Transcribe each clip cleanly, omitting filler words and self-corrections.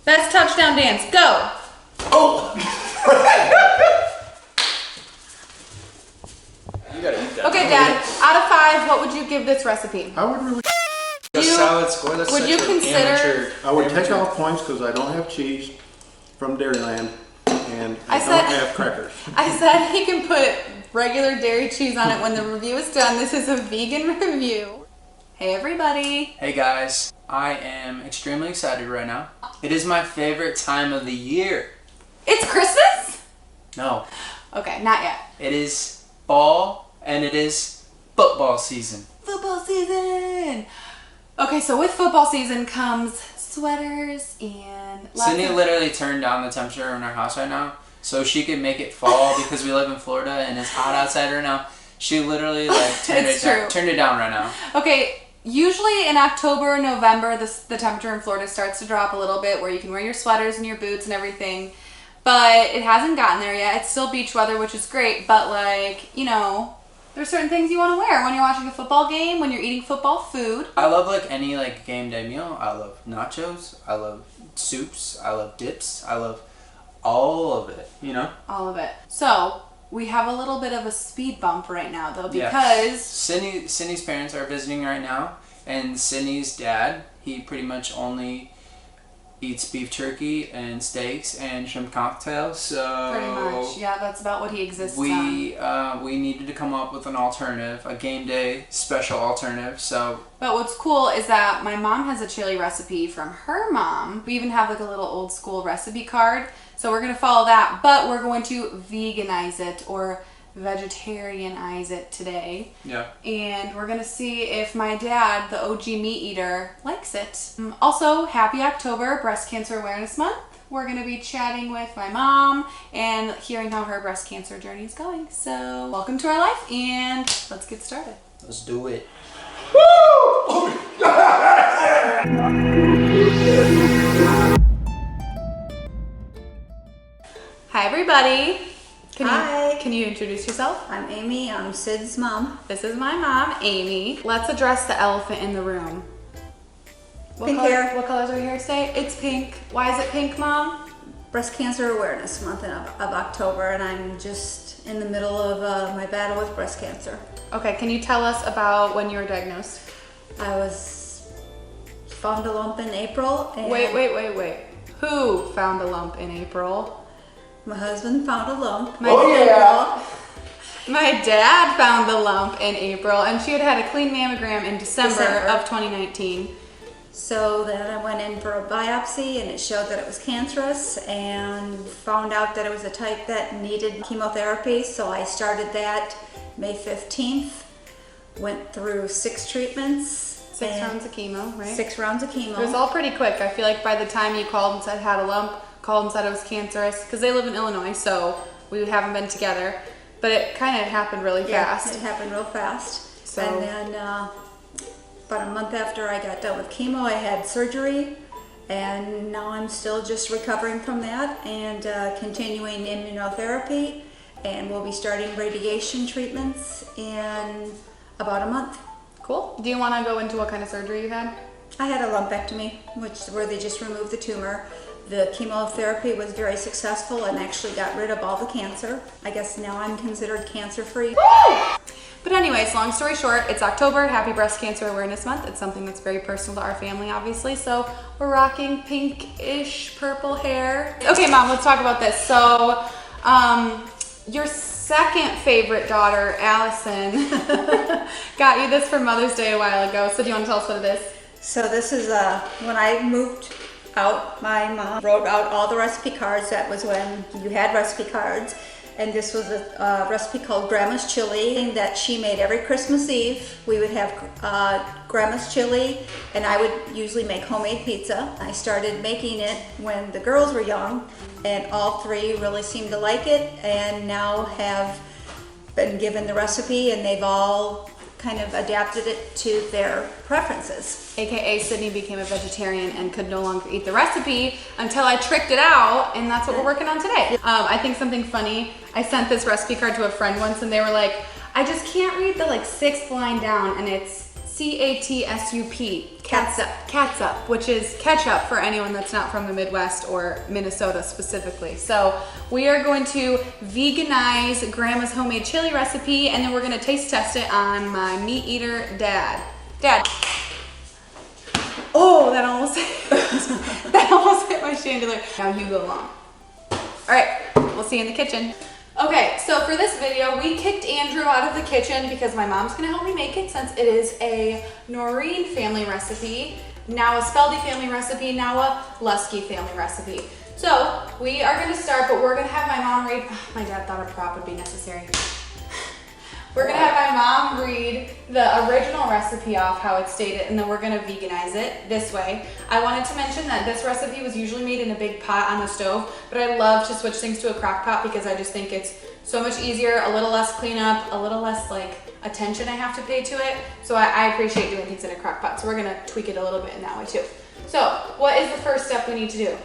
Best touchdown dance, go! Oh! You gotta eat that. Okay, Dad, out of 5, what would you give this recipe? I would really. A salad score. That's would such you an consider- I would take amateur. off points because I don't have cheese from Dairyland, and I don't have crackers. I said he can put regular dairy cheese on it when the review is done. This is a vegan review. Hey everybody. Hey guys, I am extremely excited right now. It is my favorite time of the year. It's Christmas? No, Okay, not yet. it is fall and it is football season. Football season! Okay, so with football season comes sweaters and lots Sydney of... literally turned down the temperature in our house right now so she could make it fall because we live in Florida and it's hot outside right now. She literally turned it down right now. Okay, usually in October or November, the temperature in Florida starts to drop a little bit where you can wear your sweaters and your boots and everything. But it hasn't gotten there yet. It's still beach weather, which is great. But like, you know, there's certain things you want to wear when you're watching a football game, when you're eating football food. I love like any like game day meal. I love nachos. I love soups. I love dips. I love all of it, you know? All of it. So we have a little bit of a speed bump right now though, because... Yeah. Sydney's parents are visiting right now, and Sydney's dad, he pretty much only eats beef jerky and steaks and shrimp cocktails, so... Pretty much, yeah, that's about what he exists on. We needed to come up with an alternative, a game day special alternative, so... But what's cool is that my mom has a chili recipe from her mom. We even have like a little old school recipe card. So we're going to follow that, but we're going to veganize it or vegetarianize it today. Yeah. And we're going to see if my dad, the OG meat eater, likes it. Also, happy October, Breast Cancer Awareness Month. We're going to be chatting with my mom and hearing how her breast cancer journey is going. So welcome to our life and let's get started. Let's do it. Hi everybody. Hi. Can you introduce yourself? I'm Amy. I'm Sid's mom. This is my mom, Amy. Let's address the elephant in the room. Pink hair. What color does her hair say? It's pink. Why is it pink, Mom? Breast Cancer Awareness Month of October, and I'm just in the middle of my battle with breast cancer. Okay, can you tell us about when you were diagnosed? I was found a lump in April. And Wait. Who found a lump in April? My husband found a lump. My dad found the lump in April, and she had had a clean mammogram in December of 2019. So then I went in for a biopsy and it showed that it was cancerous, and found out that it was a type that needed chemotherapy. So I started that May 15th, went through 6 treatments. 6 rounds of chemo, right? 6 rounds of chemo. It was all pretty quick. I feel like by the time you called and said had a lump, called and said it was cancerous, because they live in Illinois, so we haven't been together. But it kind of happened really fast. It happened real fast. So- And then about a month after I got done with chemo, I had surgery, and now I'm still just recovering from that and continuing immunotherapy, and we'll be starting radiation treatments in about a month. Cool. Do you want to go into what kind of surgery you had? I had a lumpectomy, where they just removed the tumor. The chemotherapy was very successful and actually got rid of all the cancer. I guess now I'm considered cancer-free. But anyways, long story short, it's October, Happy Breast Cancer Awareness Month. It's something that's very personal to our family, obviously. So we're rocking pinkish purple hair. Okay, Mom, let's talk about this. So, your second favorite daughter, Allison, got you this for Mother's Day a while ago. So do you want to tell us what it is? So this is when I moved out, my mom wrote out all the recipe cards. That was when you had recipe cards. And this was a recipe called Grandma's Chili that she made every Christmas Eve. We would have Grandma's Chili, and I would usually make homemade pizza. I started making it when the girls were young, and all 3 really seemed to like it, and now have been given the recipe, and they've all kind of adapted it to their preferences. AKA Sydney became a vegetarian and could no longer eat the recipe until I tricked it out, and that's what we're working on today. I think something funny, I sent this recipe card to a friend once and they were like, I just can't read the 6th line down, and it's C-A-T-S-U-P. Catsup. Catsup, which is ketchup for anyone that's not from the Midwest or Minnesota specifically. So we are going to veganize Grandma's homemade chili recipe, and then we're gonna taste test it on my meat eater dad. Dad. Oh, that almost hit my chandelier. Now you go along. All right, we'll see you in the kitchen. Okay, so for this video, we kicked Andrew out of the kitchen because my mom's gonna help me make it since it is a Noreen family recipe, now a Speldy family recipe, now a Lusky family recipe. So we are gonna start, but we're gonna have my mom read, my dad thought a prop would be necessary. We're gonna have my mom read the original recipe off how it's stated, and then we're gonna veganize it this way. I wanted to mention that this recipe was usually made in a big pot on the stove, but I love to switch things to a crock pot because I just think it's so much easier, a little less cleanup, a little less like attention I have to pay to it. So I appreciate doing things in a crock pot. So we're gonna tweak it a little bit in that way too. So what is the first step we need to do?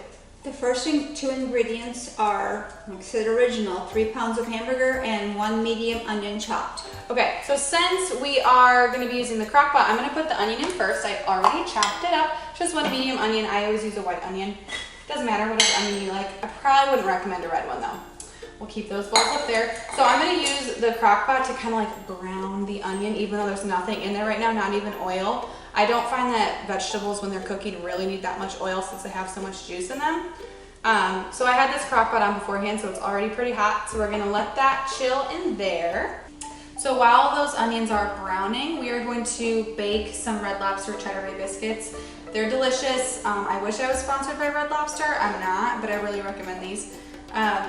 The first two ingredients are, like I said, original, 3 pounds of hamburger and 1 medium onion chopped. Okay, so since we are gonna be using the crock pot, I'm gonna put the onion in first. I already chopped it up, just 1 medium onion. I always use a white onion. Doesn't matter, whatever onion you like. I probably wouldn't recommend a red one though. We'll keep those bowls up there. So I'm gonna use the crock pot to kind of like brown the onion, even though there's nothing in there right now, not even oil. I don't find that vegetables when they're cooking really need that much oil since they have so much juice in them. So I had this crock pot on beforehand, so it's already pretty hot. So we're gonna let that chill in there. So while those onions are browning, we are going to bake some Red Lobster Cheddar Bay biscuits. They're delicious. I wish I was sponsored by Red Lobster. I'm not, but I really recommend these.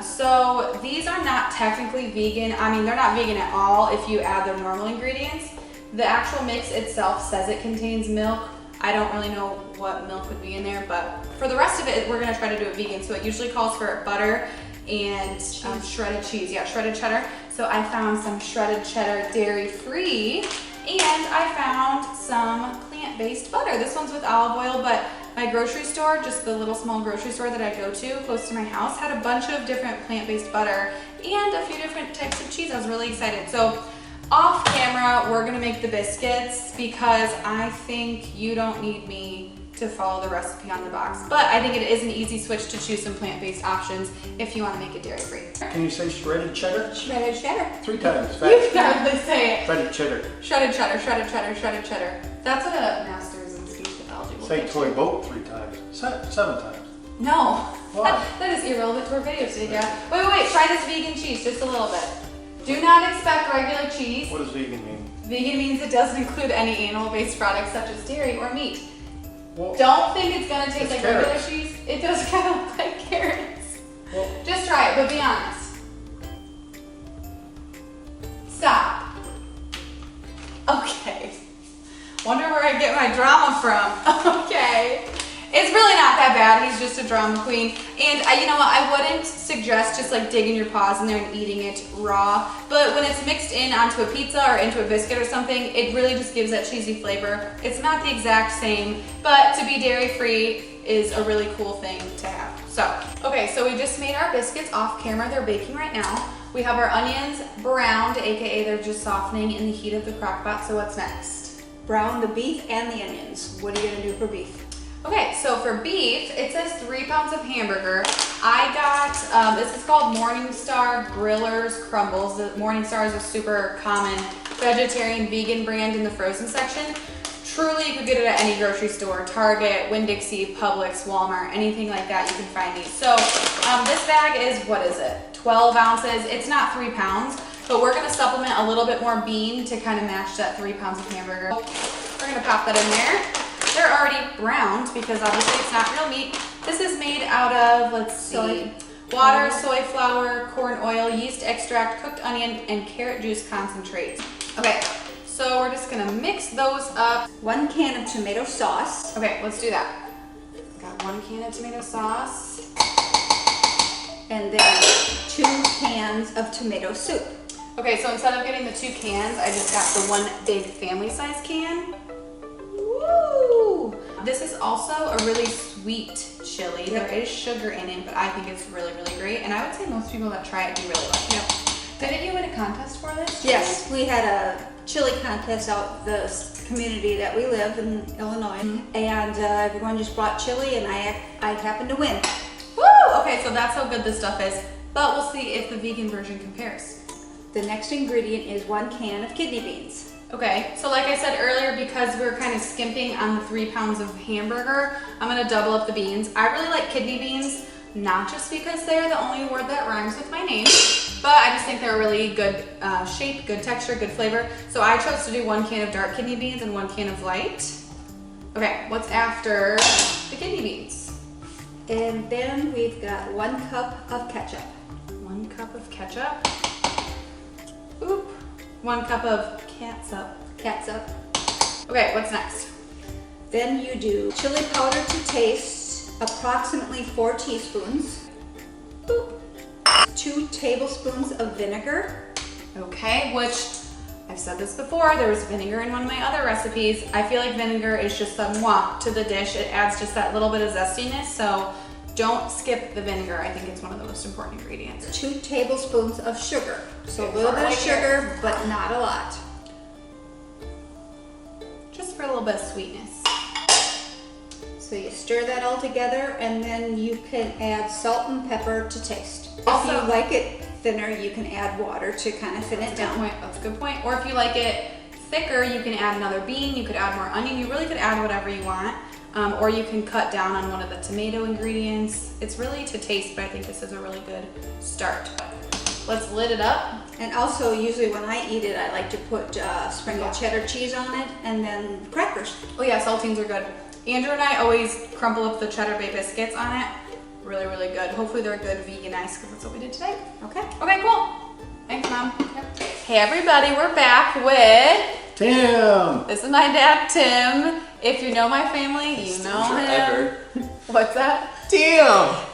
So these are not technically vegan. I mean, they're not vegan at all if you add their normal ingredients. The actual mix itself says it contains milk. I don't really know what milk would be in there, but for the rest of it, we're gonna try to do it vegan. So it usually calls for butter and shredded cheese. Yeah, shredded cheddar. So I found some shredded cheddar dairy-free, and I found some plant-based butter. This one's with olive oil, but my grocery store, just the little small grocery store that I go to close to my house, had a bunch of different plant-based butter and a few different types of cheese. I was really excited. So off camera, we're gonna make the biscuits because I think you don't need me to follow the recipe on the box. But I think it is an easy switch to choose some plant-based options if you wanna make it dairy-free. Can you say shredded cheddar? Shredded cheddar. 3 times You fast. can really say it. Shredded cheddar. Shredded cheddar, shredded cheddar, shredded cheddar. That's what a master's in speech pathology will Say teach toy you. boat 3 times. 7 times. No. Why? That is irrelevant to our video today, Dad. Wait, try this vegan cheese just a little bit. Do not expect regular cheese. What does vegan mean? Vegan means it doesn't include any animal-based products such as dairy or meat. Well, Don't think it's gonna taste It's like carrots. regular cheese. It does kind of look like carrots. well, Just try it, but be honest. Stop. Okay. Wonder where I get my drama from. Okay. It's really not that bad. He's just a drama queen. And you know what? I wouldn't suggest just like digging your paws in there and eating it raw. But when it's mixed in onto a pizza or into a biscuit or something, it really just gives that cheesy flavor. It's not the exact same, but to be dairy-free is a really cool thing to have. So, okay, so we just made our biscuits off camera. They're baking right now. We have our onions browned, aka they're just softening in the heat of the crock pot. So what's next? Brown the beef and the onions. What are you gonna do for beef? Okay, so for beef, it says 3 pounds of hamburger. I got, this is called Morningstar Grillers Crumbles. The Morningstar is a super common vegetarian vegan brand in the frozen section. Truly, you could get it at any grocery store, Target, Winn-Dixie, Publix, Walmart, anything like that, you can find these. So this bag is, what is it? 12 ounces. It's not 3 pounds, but we're gonna supplement a little bit more bean to kind of match that 3 pounds of hamburger. We're gonna pop that in there. They're already browned because obviously it's not real meat. This is made out of, let's see, water, soy flour, corn oil, yeast extract, cooked onion, and carrot juice concentrate. Okay, so we're just gonna mix those up. 1 can of tomato sauce. Okay, let's do that. Got 1 can of tomato sauce. And then 2 cans of tomato soup. Okay, so instead of getting the 2 cans, I just got the 1 big family size can. Woo! This is also a really sweet chili. There is sugar in it, but I think it's really, really great. And I would say most people that try it do really like it. Didn't you win a contest for this? Yes, we had chili contest out the community that we live in, Illinois, and everyone just brought chili, and I happened to win. Woo! Okay, so that's how good this stuff is. But we'll see if the vegan version compares. The next ingredient is 1 can of kidney beans. Okay, so like I said earlier, because we're kind of skimping on the 3 pounds of hamburger, I'm gonna double up the beans. I really like kidney beans, not just because they're the only word that rhymes with my name, but I just think they're a really good shape, good texture, good flavor. So I chose to do 1 can of dark kidney beans and 1 can of light. Okay, what's after the kidney beans? And then we've got 1 cup of ketchup. 1 cup of ketchup. Oop. 1 cup of catsup. Okay, what's next? Then you do chili powder to taste, approximately 4 teaspoons. Boop. 2 tablespoons of vinegar. Okay, which I've said this before, there was vinegar in one of my other recipes. I feel like vinegar is just the mwah to the dish. It adds just that little bit of zestiness, so don't skip the vinegar. I think it's one of the most important ingredients. 2 tablespoons of sugar. So a Okay, little bit of right sugar, here. but not a lot. Just for a little bit of sweetness. So you stir that all together, and then you can add salt and pepper to taste. Also- If you like it thinner, you can add water to kind of thin it down. That's a good point. Or if you like it thicker, you can add another bean, you could add more onion, you really could add whatever you want. Or you can cut down on one of the tomato ingredients. It's really to taste, but I think this is a really good start. Let's lid it up. And also, usually when I eat it, I like to put sprinkled cheddar cheese on it, and then crackers. Oh yeah, saltines are good. Andrew and I always crumble up the cheddar bay biscuits on it. Really, really good. Hopefully they're good veganized, because that's what we did today. Okay. Okay, cool. Thanks, Mom. Yep. Hey everybody, we're back with... Tim! This is my dad, Tim. If you know my family, you know him. What's that? Damn!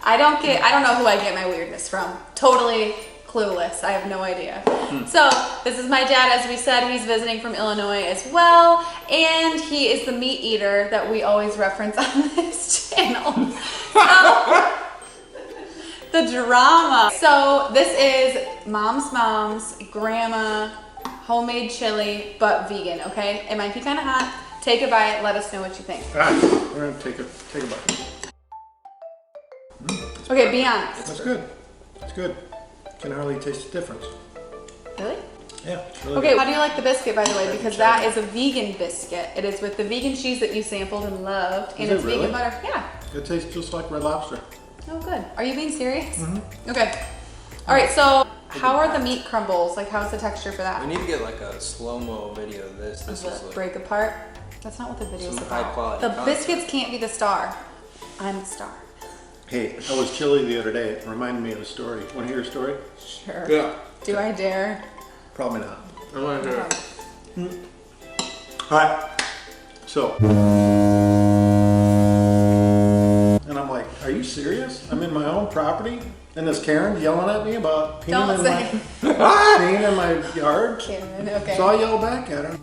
I don't know who I get my weirdness from. Totally clueless. I have no idea. So this is my dad, as we said. He's visiting from Illinois as well, and he is the meat eater that we always reference on this channel. So, the drama. So this is mom's grandma homemade chili, but vegan. Okay, it might be kind of hot. Take a bite. Let us know what you think. All right, we're gonna take a bite. Okay, be honest. That's good. It's good. Can hardly taste the difference. Really? Yeah, it's really Okay, good. how do you like the biscuit, by the way? Because that is a vegan biscuit. It is with the vegan cheese that you sampled and loved, and Is it it's vegan really? butter. Yeah. It tastes just like Red Lobster. Oh, good. Are you being serious? Okay. All right. So, how are the meat crumbles? Like, how's the texture for that? We need to get like a slow-mo video of this. This Does is it like break apart? That's not what the video's some about. high-quality The content. biscuits can't be the star. I'm the star. Hey, I was chili the other day. It reminded me of a story. Want to hear a story? Sure. Yeah. Do I dare? Probably not. I want to hear it. All right. So, and I'm like, are you serious? I'm in my own property, and this Karen yelling at me about peeing Don't say. peeing in my yard. Karen, okay. So I yell back at her.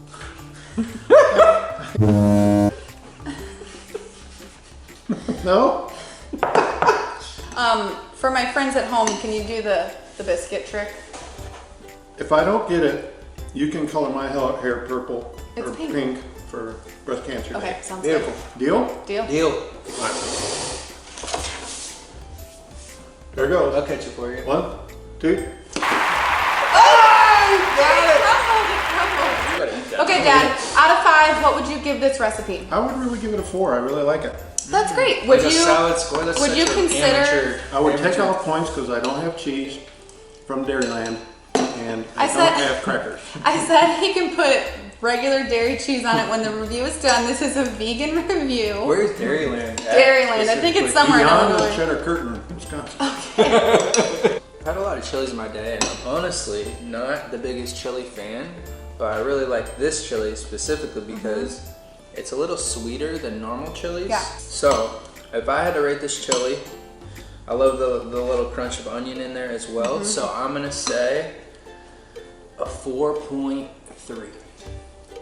No? For my friends at home, can you do the biscuit trick? If I don't get it, you can color my hair purple It's or pink. for breast cancer Okay, day. sounds Beautiful. Deal? good. Deal. Deal. There it goes. I'll catch it for you. 1, 2. Okay, Dad, out of 5, what would you give this recipe? I would really give it a 4. I really like it. That's great. Would Like a you salad score. That's would such you an consider- amateur- I would take amateur- off points because I don't have cheese from Dairyland and I don't said- have crackers. I said he can put regular dairy cheese on it when the review is done. This is a vegan review. Where's Dairyland? at? Dairyland. I think it's somewhere in Beyond the Illinois. Cheddar Curtain, Wisconsin. I've had a lot of chilies in my day, and I'm honestly not the biggest chili fan, but I really like this chili specifically because it's a little sweeter than normal chilies. Yeah. So, if I had to rate this chili, I love the little crunch of onion in there as well, so I'm gonna say a 4.3.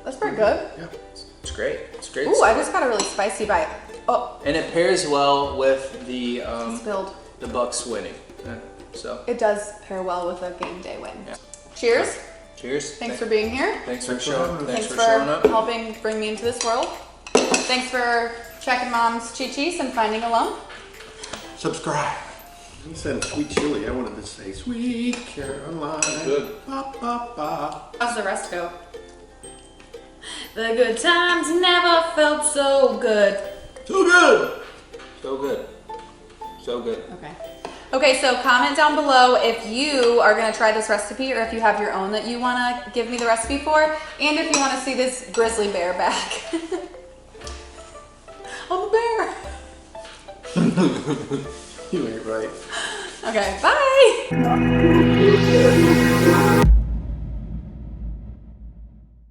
That's pretty good. Yeah. It's great. It's great. Ooh, I just got a really spicy bite. Oh, And it pairs well with the spilled. Bucks winning. So It does pair well with a game day win. Yeah. Cheers. Cheers. Thanks for being here. Thanks for Thanks for showing. having us. Thanks for for showing up. helping bring me into this world. Thanks for checking Mom's Chi-Chis and finding a lump. Subscribe. He said sweet chili. I wanted to say sweet Caroline. Good. Ba, ba, ba. How's the rest go? The good times never felt so good. So good. So good. So good. Okay. Okay, so comment down below if you are gonna try this recipe or if you have your own that you wanna give me the recipe for, and if you wanna see this grizzly bear back. I'm a bear. You ain't right. Okay, bye.